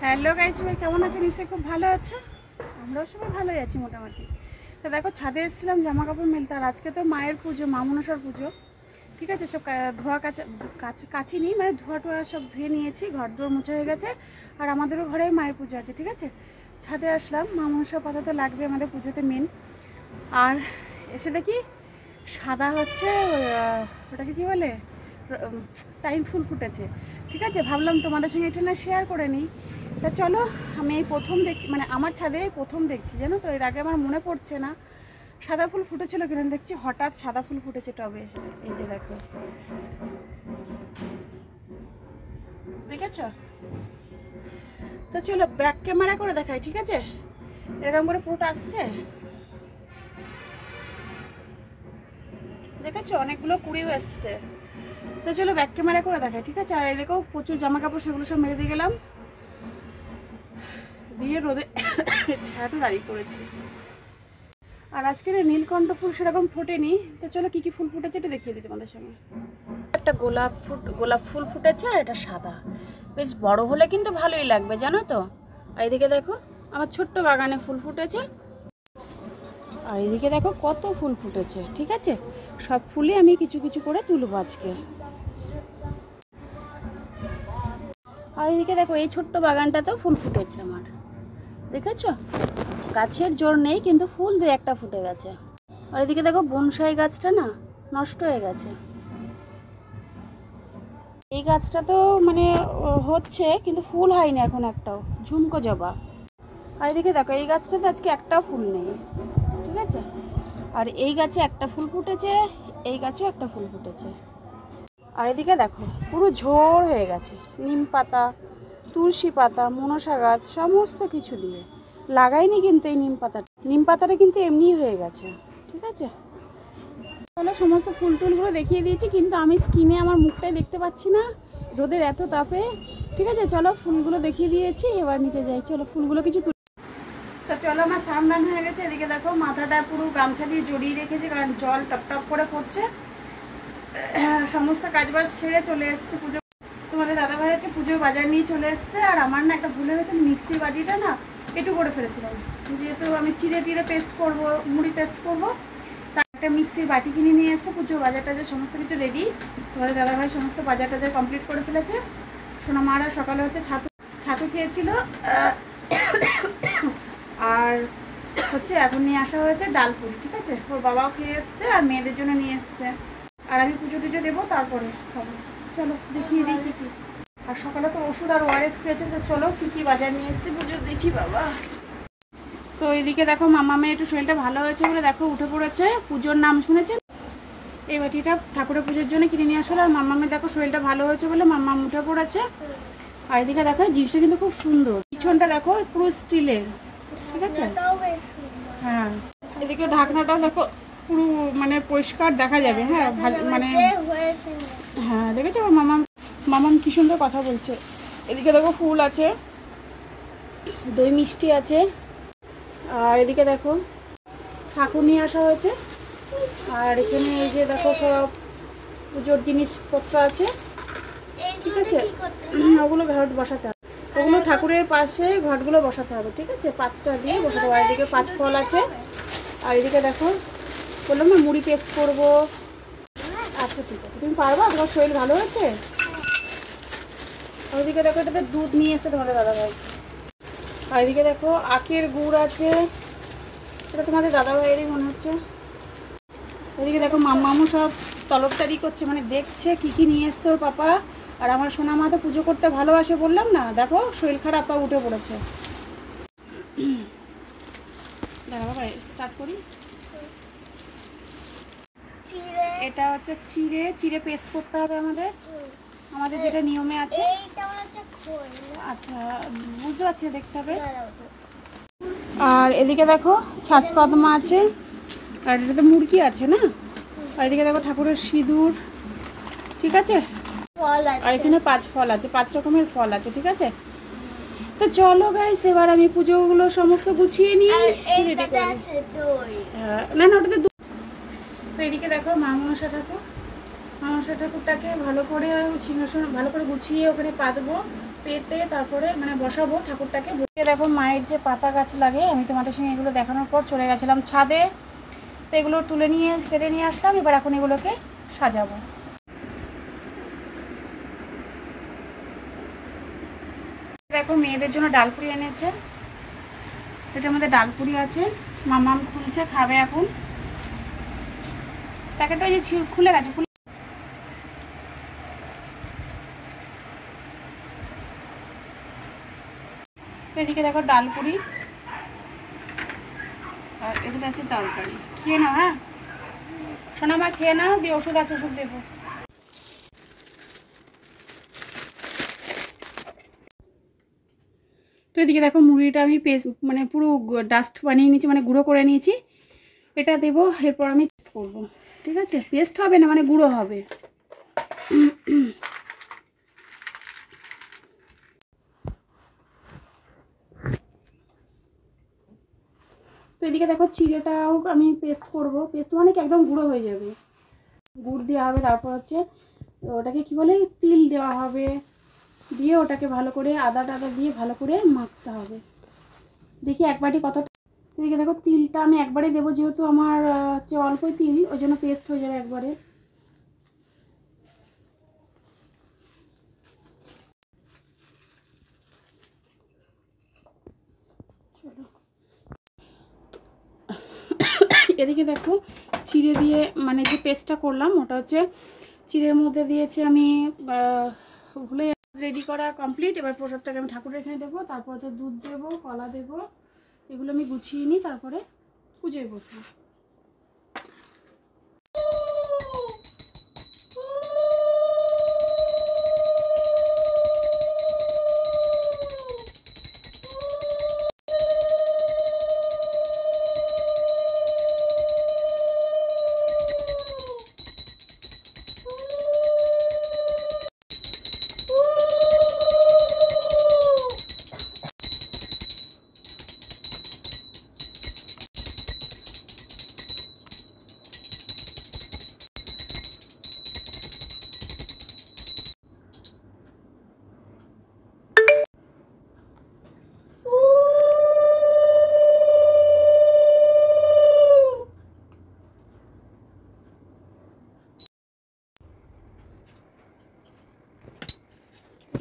Hello guys, সবাই কেমন আছো? নিশ্চয়ই খুব ভালো আছো। আমরাও সবাই ভালোই আছি মোটামুটি। তো দেখো, ছাদে এসেছিলাম জামা কাপড় মেলতে। আর আজকে তো মায়ের পুজো, মা মনসার পুজো। ঠিক আছে, সব ধোয়া কাছে নিই, মানে ধোয়া টোয়া সব ধুয়ে নিয়েছি, ঘর দোর মুছে হয়ে গেছে। আর আমাদেরও ঘরে মায়ের পুজো আছে। ঠিক আছে, ছাদে আসলাম, মা মনসার পাতা তো লাগবে আমাদের পুজোতে মেন। আর এসে দেখি সাদা হচ্ছে ওটাকে কী বলে, টাইম ফুল ফুটেছে। ঠিক আছে, ভাবলাম তোমাদের সঙ্গে একটু না শেয়ার করে নিই। তা চলো, আমি এই প্রথম দেখছি, মানে আমার ছাদে প্রথম দেখছি, জানো তো। এর আগে আমার মনে পড়ছে না সাদা ফুল ফুটেছিল কিনা। দেখছি হঠাৎ সাদা ফুল ফুটেছে টবে। এই যে দেখো, দেখেছ? তো চলো ব্যাক ক্যামেরা করে দেখাই। ঠিক আছে, এরকম করে ফুট আসছে, দেখেছো? অনেকগুলো কুড়িও এসছে। তো চলো ব্যাক ক্যামেরা করে দেখাই। ঠিক আছে, আর এই দেখো প্রচুর জামা কাপড়, সেগুলো সব মেরে দিয়ে গেলাম, দিয়ে রোদে ছায়াতে দাঁড়িয়ে পড়েছি। আর আজকের নীলকণ্ঠ ফুল সেরকম ফোটেনি। তো চলো কী কী ফুল ফুটেছে এটা দেখিয়ে দিই তোমাদের সঙ্গে। একটা গোলাপ ফুল ফুটেছে, আর এটা সাদা, বেশ বড় হলে কিন্তু ভালোই লাগবে, জানো তো। আর এদিকে দেখো আমার ছোট্ট বাগানে ফুল ফুটেছে। আর এদিকে দেখো কত ফুল ফুটেছে। ঠিক আছে, সব ফুলই আমি কিছু কিছু করে তুলবো আজকে। আর এদিকে দেখো এই ছোট্ট বাগানটাতেও ফুল ফুটেছে আমার, দেখেছো? গাছের জোর নেই, কিন্তু ফুল দু একটা ফুটে গেছে। আর এদিকে দেখো বনসাই গাছটা না নষ্ট হয়ে গেছে। এই গাছটা তো মানে হচ্ছে, কিন্তু ফুল হয়নি এখন একটাও, ঝুমকো জবা। আর এদিকে দেখো এই গাছটাতে আজকে একটাও ফুল নেই। ঠিক আছে, আর এই গাছে একটা ফুল ফুটেছে, এই গাছেও একটা ফুল ফুটেছে। আর এদিকে দেখো পুরো ঝোড় হয়ে গেছে, নিম পাতা, তুলসী পাতা, মনসা গাছ সমস্ত কিছু দিয়ে লাগাইনি, কিন্তু এই নিম পাতাটা কিন্তু এমনিই হয়ে গেছে। ঠিক আছে, তাহলে সমস্ত ফুল টুলগুলো দেখিয়ে দিয়েছি, কিন্তু আমি স্কিনে আমার মুখটাই দেখতে পাচ্ছি না রোদের এত তাপে। ঠিক আছে, চলো ফুলগুলো দেখিয়ে দিয়েছি, এবার নিচে যাই। চলো ফুলগুলো কিছু তো চলো, আমার সামদান হয়ে গেছে। এদিকে দেখো মাথাটা পুরো গামছা দিয়ে জড়িয়ে রেখেছি, কারণ জল টপ টপ করে পড়ছে। সমস্ত কাজবাজ ছেড়ে চলে এসছে পুজো। তোমাদের দাদাভাই হচ্ছে পুজোর বাজার নিয়ে চলে এসছে। আর আমার না একটা ভুলে হয়েছে, মিক্সি বাটিটা না একটু করে ফেলেছিলাম। যেহেতু আমি চিড়ে টিড়ে পেস্ট করবো, মুড়ি পেস্ট করবো, তার একটা মিক্সির বাটি কিনে নিয়ে এসছে। পুজোর বাজার টাজার সমস্ত কিছু রেডি। তোমাদের দাদাভাই সমস্ত বাজার টাজার কমপ্লিট করে ফেলেছে। সোনা মারা সকালে হচ্ছে ছাতু খেয়েছিল, আর হচ্ছে এখন নিয়ে আসা হয়েছে ডালপুরি। ঠিক আছে, ওর বাবাও খেয়ে এসছে, আর মেয়েদের জন্য নিয়ে এসছে। আর আমি পুজো টুজো দেবো, তারপরে খাবো। চলো দেখিয়ে দিই কী কী। আর সকালে তো ওষুধ আর ওআরএস খেয়েছে। তো চলো কী কী বাজার নিয়ে এসছি পুজো দেখি বাবা। তো এইদিকে দেখো মামামের একটু শরীরটা ভালো হয়েছে বলে দেখো উঠে পড়েছে। পুজোর নাম শুনেছেন? এই বাটিটা ঠাকুরের পুজোর জন্য কিনে নিয়ে আসলো। আর মামামের দেখো শরীরটা ভালো হয়েছে বলে মামাম উঠে পড়েছে। আর এদিকে দেখো জিনিসটা কিন্তু খুব সুন্দর, পিছনটা দেখো পুরো স্টিলের। ঠিক আছে, হ্যাঁ। এদিকে ঢাকনাটাও দেখো পুরো মানে পরিষ্কার দেখা যাবে। হ্যাঁ, ভালো মানে হ্যাঁ, দেখেছো মামাম কি সুন্দর কথা বলছে। এদিকে দেখো ফুল আছে, দই মিষ্টি আছে। আর এদিকে দেখো ঠাকুর নিয়ে আসা হয়েছে। আর এখানে এই যে দেখো সব পুজোর জিনিসপত্র আছে। ঠিক আছে, ওগুলো ঘট বসাতে হবে, ওগুলো ঠাকুরের পাশে ঘটগুলো বসাতে হবে। ঠিক আছে, 5টা দিয়ে বসাতে হবে। এদিকে 5 ফল আছে। আর এদিকে দেখো বললাম না মুড়ি পেস্ট করবো। আচ্ছা ঠিক আছে, তুমি পারবা? তোমার শরীর ভালো হয়েছে? ওইদিকে দেখো এটাতে দুধ নিয়ে এসে তোমাদের দাদাভাই। আর এদিকে দেখো আখের গুড় আছে, এটা তোমাদের দাদাভাইয়েরই মনে হচ্ছে। এদিকে দেখো মামু সব তলবটারি করছে, মানে দেখছে কি কি নিয়ে এসছে ওর পাপা। আর আমার সোনা মা তো পুজো করতে ভালোবাসে বললাম না, দেখো শরীর খারাপ পা উঠে পড়েছে। দাদা ভাই স্টার্ট করি। এটা হচ্ছে চিড়ে পেস্ট করতে হবে আমাদের যেটা নিয়মে আছে। আচ্ছা, বুঝতে পারছি, দেখতে হবে। আর এদিকে দেখো ছাঁচ কদমা আছে, আর এটাতে মুরগি আছে না। আর এদিকে দেখো ঠাকুরের সিঁদুর। ঠিক আছে, আর এখানে 5 ফল আছে, 5 রকমের ফল আছে। ঠিক আছে, তো চলো গাইস, এবার আমি পুজোগুলো সমস্ত গুছিয়ে নিই। না না, ওটাতে তো এদিকে দেখো মা মনসা ঠাকুরটাকে ভালো করে সিংহাসন ভালো করে গুছিয়ে ওখানে পাতবো। পেতে তারপরে মানে বসাবো ঠাকুরটাকে। দেখো মায়ের যে পাতা গাছ লাগে, আমি তোমাদের সঙ্গে এগুলো দেখানোর পর চলে গেছিলাম ছাদে, তো এগুলো তুলে নিয়ে কেটে নিয়ে আসলাম। এবার এখন এগুলোকে সাজাবো। দেখো মেয়েদের জন্য ডালপুরি এনেছে, এটার মধ্যে ডালপুরি আছে। মামাম খুলছে, খাবে এখন। প্যাকেটটা যে খুলে গেছে। এদিকে দেখো ডালপুরি, আর এদিকে আছে তরকারি। খেয়ে নাও, হ্যাঁ সোনা মা, খেয়ে নাও, দিয়ে ওষুধ আছে, ওষুধ দেবো। তো এদিকে দেখো মুড়িটা আমি পেস্ট মানে পুরো ডাস্ট বানিয়ে নিয়েছি, মানে গুঁড়ো করে নিয়েছি। এটা দেবো, এরপর আমি পেস্ট করবো। ঠিক আছে, পেস্ট হবে না, মানে গুঁড়ো হবে। তো এদিকে দেখো চিড়েটাও আমি পেস্ট করব। পেস্ট মানে কি একদম গুঁড়ো হয়ে যাবে। গুড় দেওয়া হবে, তারপর হচ্ছে ওটাকে কি বলে তিল দেওয়া হবে, দিয়ে ওটাকে ভালো করে আদা টাদা দিয়ে ভালো করে মাখতে হবে। দেখি এক বাটি কত। এদিকে দেখো তিলটা আমি একবারে দেবো, যেহেতু আমার হচ্ছে অল্পই তিল, ওই জন্য পেস্ট হয়ে যাবে একবারে। এদিকে দেখো চিড়ে দিয়ে মানে যে পেস্টটা করলাম, ওটা হচ্ছে চিড়ের মধ্যে দিয়েছি আমি। ভুলে রেডি করা কমপ্লিট। এবার প্রসাদটাকে আমি ঠাকুরের এখানে দেবো, তারপর হচ্ছে দুধ দেবো, কলা দেবো, এগুলো আমি গুছিয়ে নিই, তারপরে পুজোয় বসবো।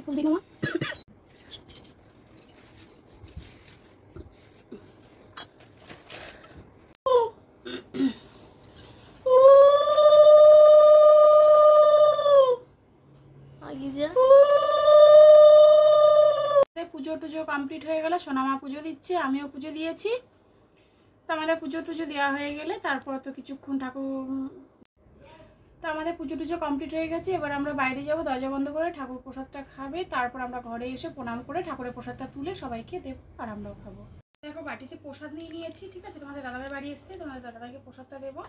ফুল দিই না। পুজো টুজো কমপ্লিট হয়ে গেল, সোনামা পুজো দিচ্ছে, আমিও পুজো দিয়েছি। তো আমাদের পুজো টুজো দেওয়া হয়ে গেলে তারপর তো কিছুক্ষণ তো আমাদের পুজো টুজো কমপ্লিট হয়ে গেছে। এবার আমরা বাইরে যাব, দরজা বন্ধ করে ঠাকুর প্রসাদটা খাবে, তারপর আমরা ঘরে এসে প্রণাম করে ঠাকুরের প্রসাদটা তুলে সবাইকে দেবো, আর আমরাও খাবো। দেখো বাটিতে প্রসাদ নিয়ে নিয়েছি। ঠিক আছে, তোমাদের দাদাভাই বাড়ি এসছে, তোমাদের দাদাভাইকে প্রসাদটা দেবো।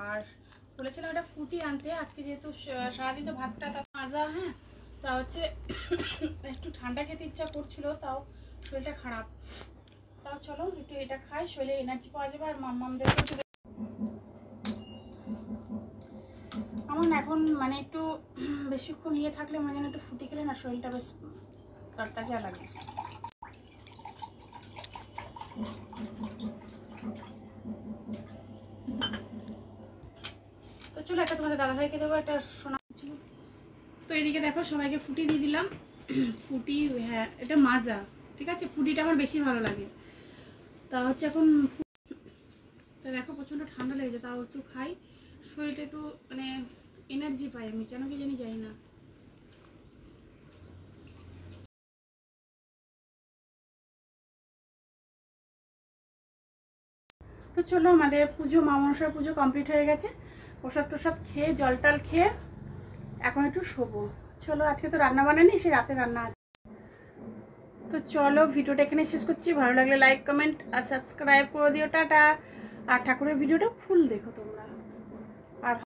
আর বলেছিলাম একটা ফুটি আনতে, আজকে যেহেতু সারাদিন তো ভাতটা মাজা, হ্যাঁ, তা হচ্ছে একটু ঠান্ডা খেতে ইচ্ছা করছিল, তাও শরীরটা খারাপ। তাও চলো একটু এটা খাই, শরীরে এনার্জি পাওয়া যাবে। আর মাম্মামদেরকে আমার এখন মানে একটু বেশিক্ষণ ইয়ে থাকলে মানে যেন একটু ফুটি খেলে না শরীরটা বেশ তরতাজা লাগে। তো চলো একটা তোমাদের দাদাভাইকে দেবো, একটা সোনা। তো এদিকে দেখো সবাইকে ফুটি দিয়ে দিলাম। ফুটি, হ্যাঁ এটা মাজা। ঠিক আছে, ফুটিটা আমার বেশি ভালো লাগে। তা হচ্ছে এখন তো দেখো প্রচণ্ড ঠান্ডা লেগেছে, তাও একটু খাই, শরীরটা একটু মানে এনার্জি পাই আমি, কেন কি জানি যাই না। তো চলো আমাদের পুজো, মা মনসার পুজো কমপ্লিট হয়ে গেছে। প্রসাদ টোসাদ খেয়ে জল টল খেয়ে এখন একটু শোবো। চলো, আজকে তো রান্না বানানি, সে রাতে রান্না আছে। তো চলো ভিডিওটা এখানে শেষ করছি। ভালো লাগলে লাইক কমেন্ট আর সাবস্ক্রাইব করে দিও। টাটা। আর ঠাকুরের ভিডিওটা ফুল দেখো তোমরা। আর